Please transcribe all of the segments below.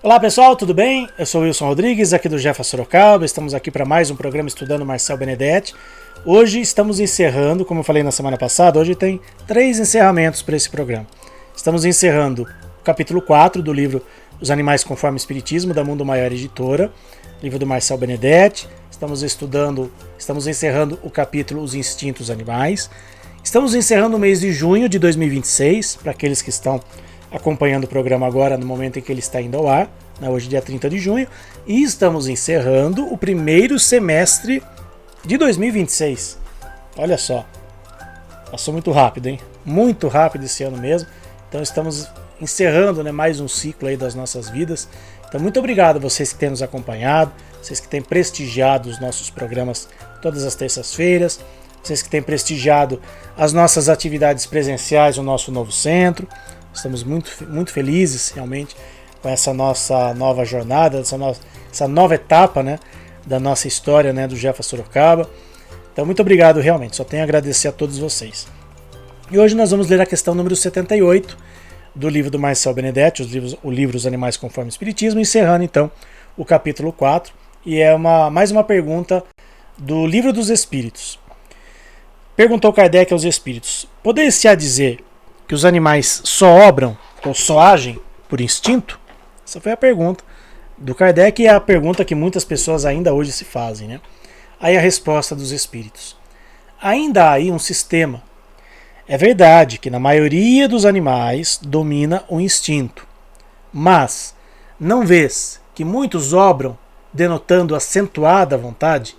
Olá pessoal, tudo bem? Eu sou o Wilson Rodrigues, aqui do Jefa Sorocaba. Estamos aqui para mais um programa Estudando Marcel Benedetti. Hoje estamos encerrando, como eu falei na semana passada, hoje tem 3 encerramentos para esse programa. Estamos encerrando o capítulo 4 do livro Os Animais Conforme o Espiritismo, da Mundo Maior Editora, livro do Marcel Benedetti. Estamos encerrando o capítulo Os Instintos Animais. Estamos encerrando o mês de junho de 2026, para aqueles que estão acompanhando o programa agora no momento em que ele está indo ao ar, hoje dia 30 de junho, e estamos encerrando o primeiro semestre de 2026. Olha só, passou muito rápido, hein? Muito rápido esse ano mesmo. Então estamos encerrando, mais um ciclo aí das nossas vidas. Então muito obrigado a vocês que têm nos acompanhado, vocês que têm prestigiado os nossos programas todas as terças-feiras, vocês que têm prestigiado as nossas atividades presenciais no nosso novo centro. Estamos muito felizes realmente com essa nossa nova jornada, essa nova etapa, da nossa história, do Jefa Sorocaba. Então muito obrigado realmente, só tenho a agradecer a todos vocês. E hoje nós vamos ler a questão número 78 do livro do Marcel Benedetti, o livro Os Animais Conforme o Espiritismo, encerrando então o capítulo 4, e é mais uma pergunta do Livro dos Espíritos. Perguntou Kardec aos espíritos: poder-se-á dizer que os animais só obram ou só agem por instinto? Essa foi a pergunta do Kardec e é a pergunta que muitas pessoas ainda hoje se fazem. Aí a resposta dos espíritos: ainda há aí um sistema. É verdade que na maioria dos animais domina o instinto, mas não vês que muitos obram denotando acentuada vontade?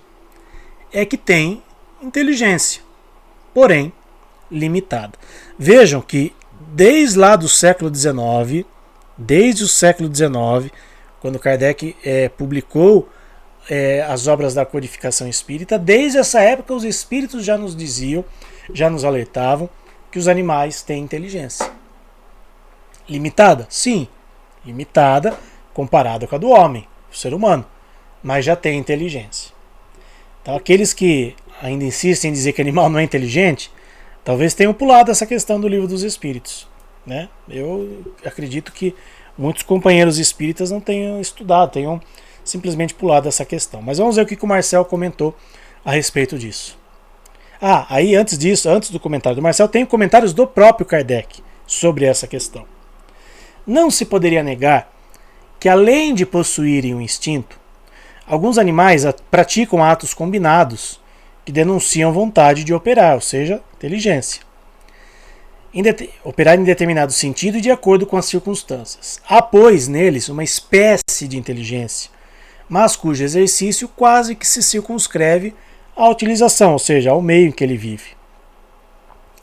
É que tem inteligência, porém limitada. Vejam que desde lá do século XIX, desde o século XIX, quando Kardec publicou as obras da codificação espírita, desde essa época os espíritos já nos diziam, já nos alertavam que os animais têm inteligência. Limitada? Sim, limitada comparada com a do homem, o ser humano, mas já tem inteligência. Então aqueles que ainda insistem em dizer que animal não é inteligente, talvez tenham pulado essa questão do Livro dos Espíritos. Eu acredito que muitos companheiros espíritas não tenham estudado, tenham simplesmente pulado essa questão. Mas vamos ver o que o Marcel comentou a respeito disso. Aí antes do comentário do Marcel, tem comentários do próprio Kardec sobre essa questão. Não se poderia negar que, além de possuírem um instinto, alguns animais praticam atos combinados que denunciam vontade de operar, ou seja, inteligência. Operar em determinado sentido e de acordo com as circunstâncias. Há, pois, neles uma espécie de inteligência, mas cujo exercício quase que se circunscreve à utilização, ou seja, ao meio em que ele vive.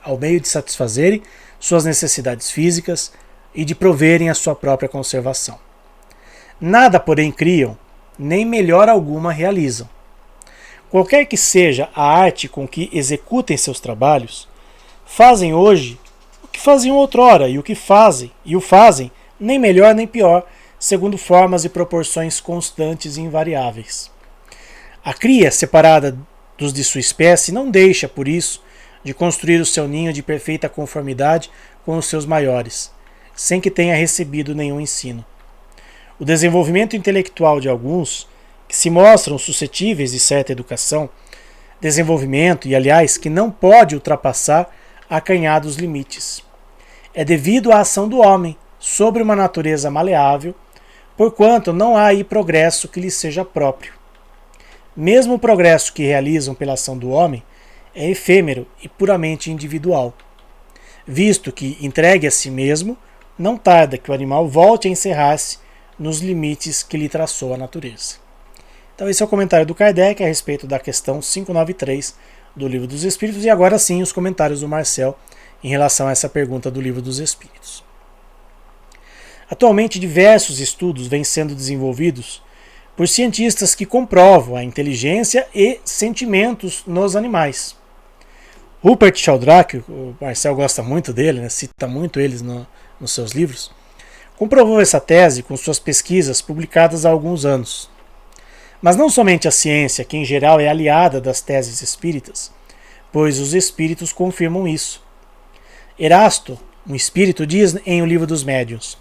Ao meio de satisfazerem suas necessidades físicas e de proverem a sua própria conservação. Nada, porém, criam, nem melhor alguma realizam. Qualquer que seja a arte com que executem seus trabalhos, fazem hoje o que faziam outrora, e o fazem nem melhor nem pior, segundo formas e proporções constantes e invariáveis. A cria, separada dos de sua espécie, não deixa, por isso, de construir o seu ninho de perfeita conformidade com os seus maiores, sem que tenha recebido nenhum ensino. O desenvolvimento intelectual de alguns, que se mostram suscetíveis de certa educação, desenvolvimento e, aliás, que não pode ultrapassar acanhados limites, é devido à ação do homem sobre uma natureza maleável, porquanto não há aí progresso que lhe seja próprio. Mesmo o progresso que realizam pela ação do homem é efêmero e puramente individual, visto que, entregue a si mesmo, não tarda que o animal volte a encerrar-se nos limites que lhe traçou a natureza. Então esse é o comentário do Kardec a respeito da questão 593 do Livro dos Espíritos, e agora sim os comentários do Marcel em relação a essa pergunta do Livro dos Espíritos. Atualmente diversos estudos vêm sendo desenvolvidos por cientistas que comprovam a inteligência e sentimentos nos animais. Rupert Sheldrake, o Marcel gosta muito dele, cita muito eles nos seus livros, comprovou essa tese com suas pesquisas publicadas há alguns anos. Mas não somente a ciência, que em geral é aliada das teses espíritas, pois os espíritos confirmam isso. Erasto, um espírito, diz em O Livro dos Médiuns: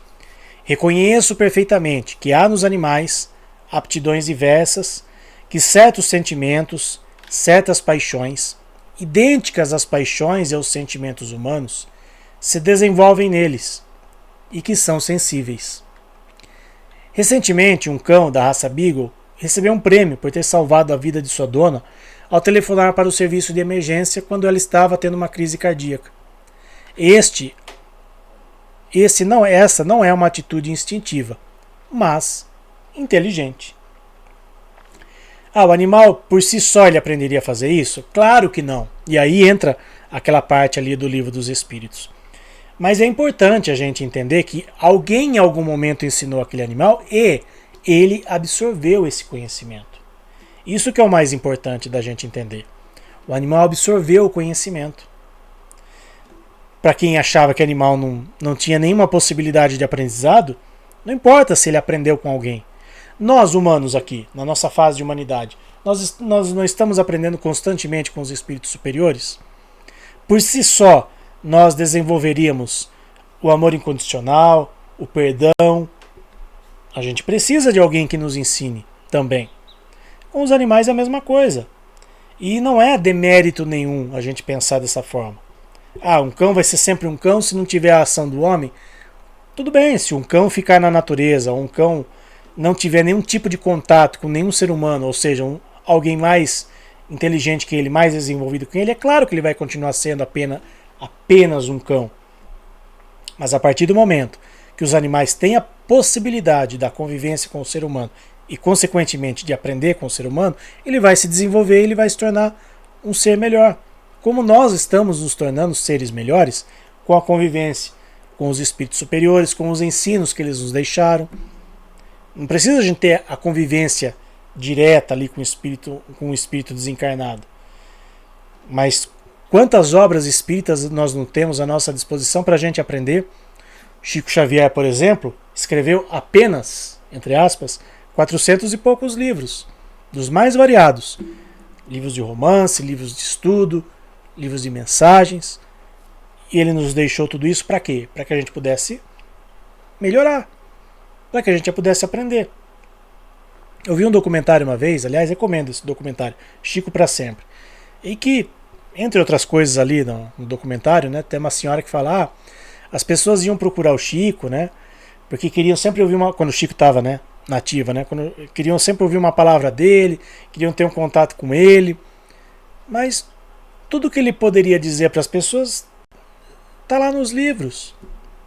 Reconheço perfeitamente que há nos animais aptidões diversas, que certos sentimentos, certas paixões, idênticas às paixões e aos sentimentos humanos, se desenvolvem neles e que são sensíveis. Recentemente, um cão da raça Beagle recebeu um prêmio por ter salvado a vida de sua dona ao telefonar para o serviço de emergência quando ela estava tendo uma crise cardíaca. Essa não é uma atitude instintiva, mas inteligente. O animal por si só ele aprenderia a fazer isso? Claro que não. E aí entra aquela parte ali do Livro dos Espíritos. Mas é importante a gente entender que alguém em algum momento ensinou aquele animal e ele absorveu esse conhecimento. Isso que é o mais importante da gente entender. O animal absorveu o conhecimento. Para quem achava que o animal não tinha nenhuma possibilidade de aprendizado, não importa se ele aprendeu com alguém. Nós, humanos aqui, na nossa fase de humanidade, nós não estamos aprendendo constantemente com os espíritos superiores? Por si só, nós desenvolveríamos o amor incondicional, o perdão. A gente precisa de alguém que nos ensine também. Com os animais é a mesma coisa. E não é demérito nenhum a gente pensar dessa forma. Um cão vai ser sempre um cão se não tiver a ação do homem. Tudo bem, se um cão ficar na natureza, ou um cão não tiver nenhum tipo de contato com nenhum ser humano, ou seja, alguém mais inteligente que ele, mais desenvolvido que ele, é claro que ele vai continuar sendo apenas um cão. Mas a partir do momento que os animais têm a possibilidade da convivência com o ser humano e, consequentemente, de aprender com o ser humano, ele vai se desenvolver e ele vai se tornar um ser melhor. Como nós estamos nos tornando seres melhores com a convivência com os espíritos superiores, com os ensinos que eles nos deixaram. Não precisa a gente ter a convivência direta ali com o espírito desencarnado. Mas quantas obras espíritas nós não temos à nossa disposição para a gente aprender? Chico Xavier, por exemplo, escreveu apenas, entre aspas, 400 e poucos livros, dos mais variados. Livros de romance, livros de estudo, livros de mensagens. E ele nos deixou tudo isso para quê? Para que a gente pudesse melhorar, para que a gente pudesse aprender. Eu vi um documentário uma vez, aliás, recomendo esse documentário, Chico para Sempre, e que, entre outras coisas ali no documentário, né, tem uma senhora que fala, as pessoas iam procurar o Chico, né, porque queriam sempre ouvir quando o Chico estava, né, nativa, né, queriam sempre ouvir uma palavra dele, queriam ter um contato com ele, mas tudo que ele poderia dizer para as pessoas está lá nos livros.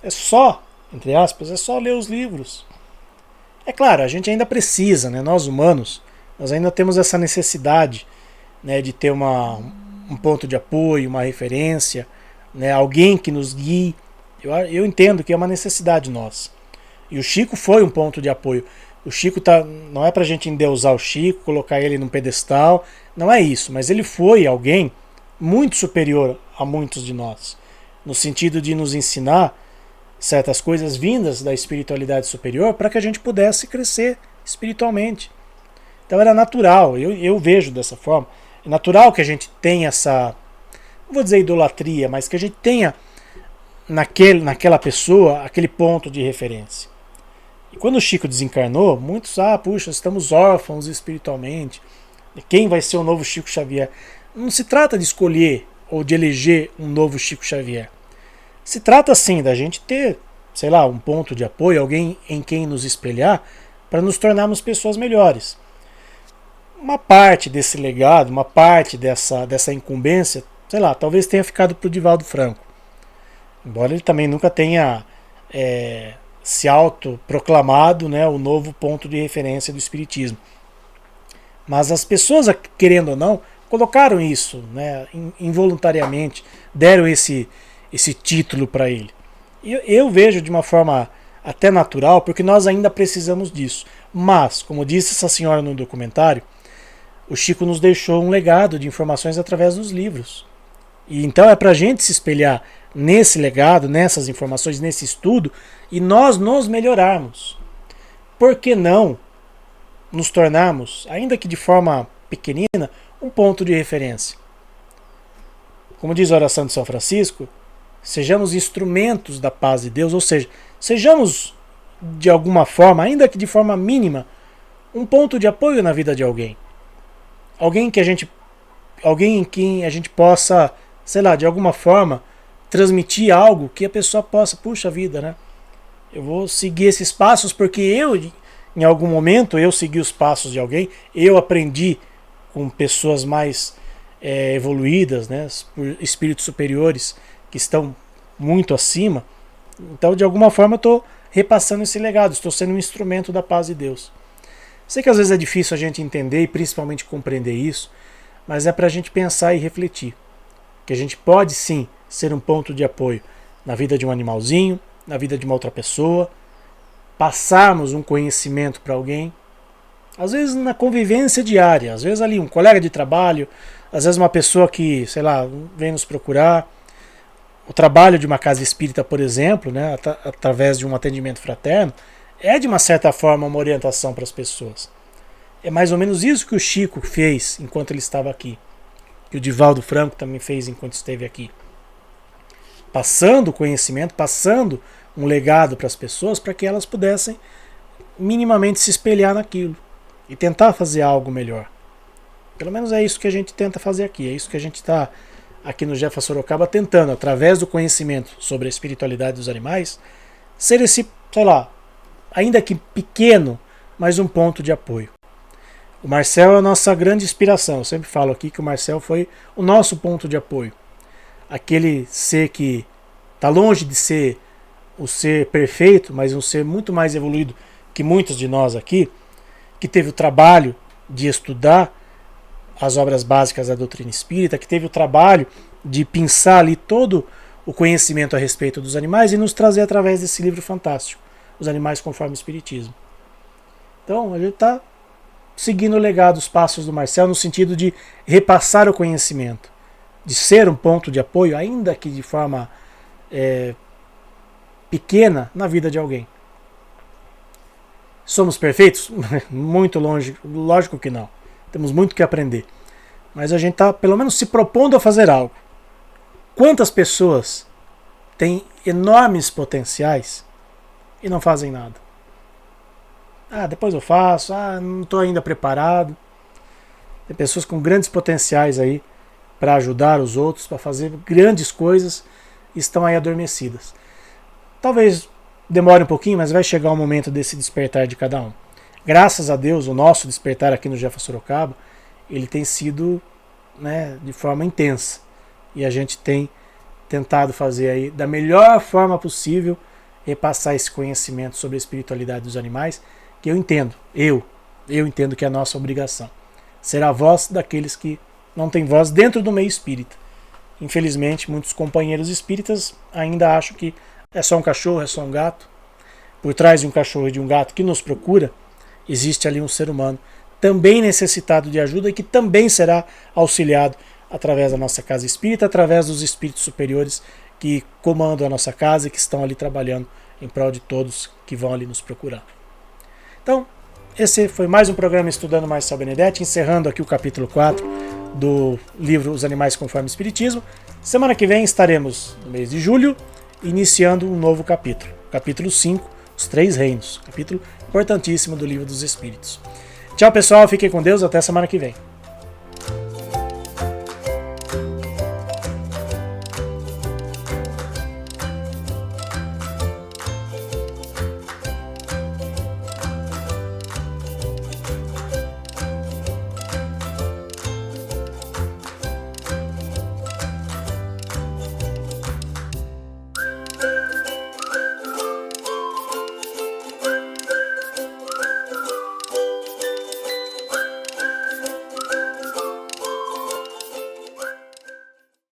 É só, entre aspas, é só ler os livros. É claro, a gente ainda precisa, né, nós humanos, nós ainda temos essa necessidade, né, de ter um ponto de apoio, uma referência, né, alguém que nos guie. Eu entendo que é uma necessidade nossa. E o Chico foi um ponto de apoio. O Chico não é pra gente endeusar o Chico, colocar ele num pedestal, não é isso, mas ele foi alguém muito superior a muitos de nós, no sentido de nos ensinar certas coisas vindas da espiritualidade superior para que a gente pudesse crescer espiritualmente. Então era natural, eu vejo dessa forma, é natural que a gente tenha essa, não vou dizer idolatria, mas que a gente tenha naquela pessoa aquele ponto de referência. E quando o Chico desencarnou, muitos, puxa, estamos órfãos espiritualmente, quem vai ser o novo Chico Xavier? Não se trata de escolher ou de eleger um novo Chico Xavier. Se trata sim da gente ter, sei lá, um ponto de apoio, alguém em quem nos espelhar para nos tornarmos pessoas melhores. Uma parte desse legado, uma parte dessa incumbência, sei lá, talvez tenha ficado para o Divaldo Franco. Embora ele também nunca tenha se autoproclamado, né, o novo ponto de referência do Espiritismo. Mas as pessoas, querendo ou não, colocaram isso, né, involuntariamente, deram esse título para ele. Eu vejo de uma forma até natural, porque nós ainda precisamos disso. Mas, como disse essa senhora no documentário, o Chico nos deixou um legado de informações através dos livros. E então é para a gente se espelhar nesse legado, nessas informações, nesse estudo, e nós nos melhorarmos. Por que não nos tornarmos, ainda que de forma pequenina, um ponto de referência? Como diz a oração de São Francisco, sejamos instrumentos da paz de Deus, ou seja, sejamos de alguma forma, ainda que de forma mínima, um ponto de apoio na vida de alguém. Alguém em quem a gente possa, sei lá, de alguma forma, transmitir algo que a pessoa possa, puxa vida, né? Eu vou seguir esses passos porque em algum momento, eu segui os passos de alguém, eu aprendi com pessoas mais evoluídas, né? Por espíritos superiores que estão muito acima. Então, de alguma forma, eu estou repassando esse legado, estou sendo um instrumento da paz de Deus. Sei que às vezes é difícil a gente entender e principalmente compreender isso, mas é para a gente pensar e refletir. Que a gente pode sim ser um ponto de apoio na vida de um animalzinho, na vida de uma outra pessoa, passarmos um conhecimento para alguém, às vezes na convivência diária, às vezes ali um colega de trabalho, às vezes uma pessoa que, sei lá, vem nos procurar. O trabalho de uma casa espírita, por exemplo, né, através de um atendimento fraterno, é de uma certa forma uma orientação para as pessoas. É mais ou menos isso que o Chico fez enquanto ele estava aqui, que o Divaldo Franco também fez enquanto esteve aqui. Passando conhecimento, passando um legado para as pessoas para que elas pudessem minimamente se espelhar naquilo e tentar fazer algo melhor. Pelo menos é isso que a gente tenta fazer aqui, é isso que a gente está aqui no Jefa Sorocaba tentando, através do conhecimento sobre a espiritualidade dos animais, ser esse, sei lá, ainda que pequeno, mas um ponto de apoio. O Marcel é a nossa grande inspiração. Eu sempre falo aqui que o Marcel foi o nosso ponto de apoio. Aquele ser que está longe de ser o ser perfeito, mas um ser muito mais evoluído que muitos de nós aqui, que teve o trabalho de estudar as obras básicas da doutrina espírita, que teve o trabalho de pensar ali todo o conhecimento a respeito dos animais e nos trazer através desse livro fantástico, Os Animais Conforme o Espiritismo. Então, a gente está seguindo o legado, os passos do Marcel, no sentido de repassar o conhecimento, de ser um ponto de apoio, ainda que de forma pequena, na vida de alguém. Somos perfeitos? Muito longe, lógico que não. Temos muito que aprender. Mas a gente está, pelo menos, se propondo a fazer algo. Quantas pessoas têm enormes potenciais e não fazem nada? Depois eu faço. Não estou ainda preparado. Tem pessoas com grandes potenciais aí para ajudar os outros, para fazer grandes coisas e estão aí adormecidas. Talvez demore um pouquinho, mas vai chegar o momento desse despertar de cada um. Graças a Deus, o nosso despertar aqui no Jefa Sorocaba, ele tem sido, né, de forma intensa. E a gente tem tentado fazer aí da melhor forma possível, repassar esse conhecimento sobre a espiritualidade dos animais, que eu entendo entendo que é a nossa obrigação. Ser a voz daqueles que não têm voz dentro do meio espírita. Infelizmente, muitos companheiros espíritas ainda acham que é só um cachorro, é só um gato. Por trás de um cachorro e de um gato que nos procura, existe ali um ser humano também necessitado de ajuda e que também será auxiliado através da nossa casa espírita, através dos espíritos superiores que comandam a nossa casa e que estão ali trabalhando em prol de todos que vão ali nos procurar. Então, esse foi mais um programa Estudando Marcel Benedetti, encerrando aqui o capítulo 4 do livro Os Animais Conforme o Espiritismo. Semana que vem estaremos no mês de julho, iniciando um novo capítulo, capítulo 5, Os Três Reinos, capítulo importantíssimo do Livro dos Espíritos. Tchau, pessoal, fiquem com Deus, até semana que vem.